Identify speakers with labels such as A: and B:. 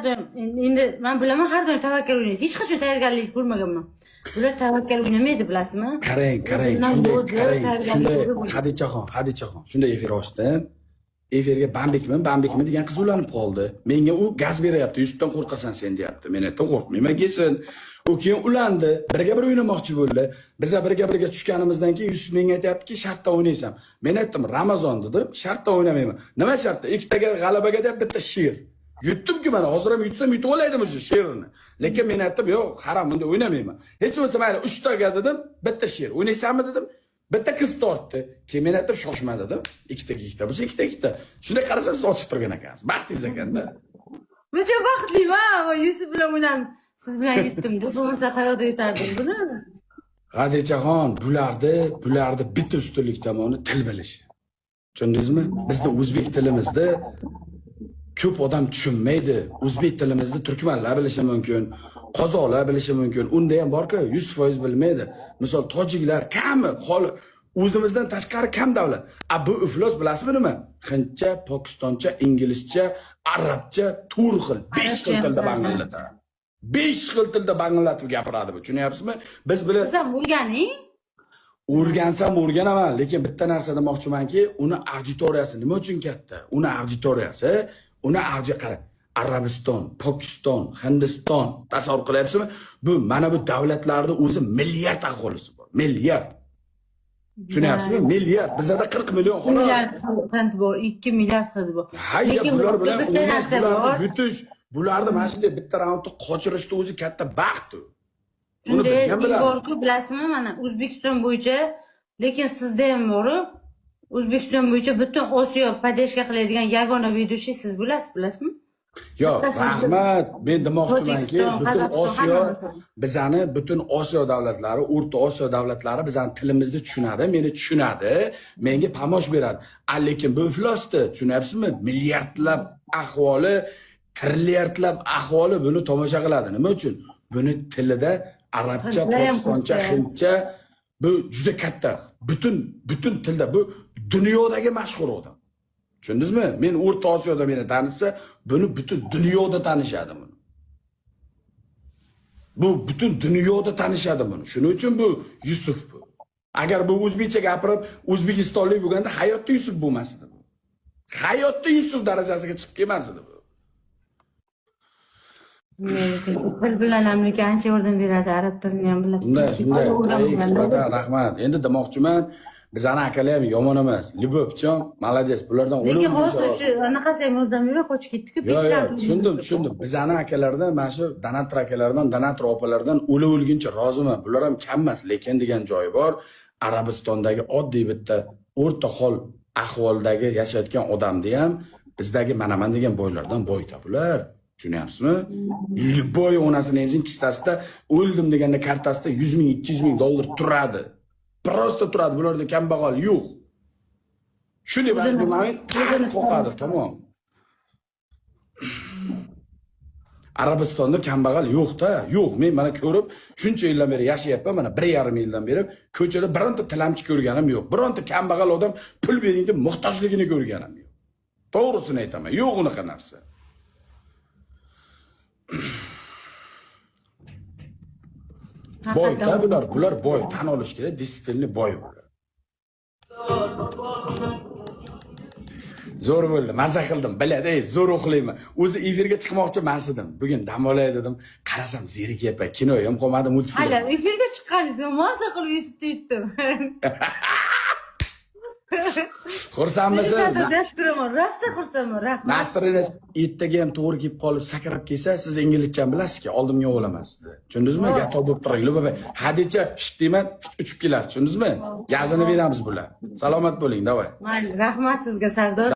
A: doim endi men bilaman har doim tavakkal o'ynaysiz. Hech qachon tayyorgarlik ko'rmaganman. Bular tavakkal o'ynamaydi, bilasizmi?
B: Qarang, shunday Hadichaxon, shunday efir ochdim. Efirga Bambikmi degan qiz ulanib qoldi. Menga u gaz beryapti, Yusufdan qo'rqasan sen deyapti. Men aytdim, qo'rqmayman, kelsin. U keyin ulandi, birga bir o'ynamoqchi bo'ldi. Biz birga tushganimizdan keyin Yusuf menga aytayaptiki, shartda o'ynaysan. Men aytdim, Ramazon dedim, shartda o'ynamayman. Nima shartda? Ikkitaga g'alabaga deb bitta she'r. Yutdim-ku mana, hozir ham yutsam yutib olaydim o'sha she'rni. Lekin men aytdim, yo'q, harom, bunda o'ynamayman. Hech bo'lmasa mayli, 3 taga dedim, bitta she'r. O'ynaysanmi dedim. Bitta qiz tortdi. Keyin men aytdim, shoshma dedim. Ikkita bo'lsa ikkita. Shunday qarasam sochib turgan ekansiz. Baxtingiz ekanda.
A: Buncha baxtliman, Yusuf bilan o'ynab, siz bilan yutdim deb, bo'lmasa qayoqda yutardim buni?
B: Hadichaxon, bularni bitta ustunlik tomoni til bilish. Tushundingizmi? Bizda o'zbek tilimizda ko'p odam tushunmaydi. O'zbek tilimizni turkmanlar bilishi mumkin, qozoqlar bilishi mumkin. Unda ham bor-ku, 100% bilmaydi. Misol tojiklar kami, o'zimizdan tashqari kam davlat. Bu iflos bilasizmi nima? Hindcha, pokistoncha, inglizcha, arabcha, turk xil, 5 xil tilda banglatadi. 5 xil tilda banglatib gapiradi bu. Tushunyapsizmi? Biz bilan
A: Siz ham o'rganing.
B: O'rgansam o'rganaman, lekin bitta narsa demoqchimanki, uni auditoriyasi nima uchun katta? Uni auditoriyasi, qarang. Arabiston, Pokiston, Hindiston, tasavvur qilyapsizmi? Bu mana bu davlatlarning o'zi milliard aholisi bor. Milliard. Tushunyapsizmi? Milliard. Bizda 40 million xolos.
A: Milliard xil bor, 2 milliard xil bor.
B: Lekin bular bilan yutish, bularni mana shunday bitta raundni qochirishni o'zi katta baxt.
A: Shunday borku, bilasizmi, mana O'zbekiston bo'yicha, lekin sizda ham bor. O'zbekiston bo'yicha butun Osiyo podeshka qiladigan yagona vedushi siz bilasizmi?
B: Yo'q, rahmat. Men demoqchimanki, butun Osiyo bizani butun Osiyo davlatlari, O'rta Osiyo davlatlari bizani tilimizni tushunadi, meni tushunadi, menga pomosh beradi. Lekin bu iflosda, tushunyapsizmi? Milliardlab ahvoli, trilliardlab ahvoli buni tomosha qiladi. Nima uchun? Buni tilida arabcha, pokistoncha, hindcha bu juda katta. Butun tilda bu dunyodagi mashhur odam. Tushundingizmi? Men O'rta Osiyoda meni tanisa, buni butun dunyoda tanishadi buni. Bu butun dunyoda tanishadi buni. Shuning uchun bu Yusuf bu. Agar bu o'zbekcha gapirib, o'zbekistonlik bo'lganda hayotda Yusuf bo'lmasdi bu. Hayotda Yusuf darajasiga chiqib kelmasdi bu.
A: Til bilan hamlik ancha yordam beradi, arab tilini ham biladi.
B: Shunday. Rahmat. Endi demoqchiman, bizani akalar ham yomon emas. Libopchon, молодец. Bulardan
A: lekin hozir shu anaqasi ham yordam berib qochib ketdi-ku, 5 yil.
B: Tushundim. Bizani akalardan, mana shu Danatra akalardan, Danatra opalardan o'lguncha roziman. Bular ham kam emas, lekin degan joyi bor. Arabistondagi oddiy bitta o'rta hol ahvoldagi yashayotgan odamni ham bizdagi manaman degan boylardan boyda bular. Tushunyapsizmi? Boy onasini emzin kistasida o'ldim deganda kartasida 100 ming, 200 ming dollar turadi. Prosta turadi. Bularda kambag'al yo'q. Shunday vaqtda men qo'qadi, tamom. Arabistonda kambag'al yo'q-da, yo'q. Men mana ko'rib, shuncha yildan beri yashayapman, mana 1,5 yildan beri ko'chada bironta tilamchi ko'rganim yo'q. Bironta kambag'al odam pul bering deb muhtojligini ko'rganim yo'q. To'g'risini aytaman, yo'q unaqa narsa. Boy-da bular boy, tan olish kerak, disiplinli boy bular. Zo'r bo'ldi, maza qildim, biladi, zo'r o'qlayman. O'zi efirga chiqmoqchi emas edim. Bugun dam olay dedim. Qarasam zerikyapman, kino ham qolmadi, multfilm.
A: Hali efirga chiqqaningiz, maza qilib Yusufni yutdim.
B: Xursandmisiz?
A: Tashkuraman, rosa xursandman, rahmat.
B: Masterlar ertaga ham to'g'ri kelib qolib sakrab kelsa, siz inglizcha bilasiz-ki, oldimga olaman sizni. Tushundingizmi? Gato bo'lib turing, baba. Hadicha deyman, uchib kelasiz, tushundingizmi? Yazini beramiz bular. Salomat bo'ling, davay.
A: Mayli, rahmat sizga, Sardor.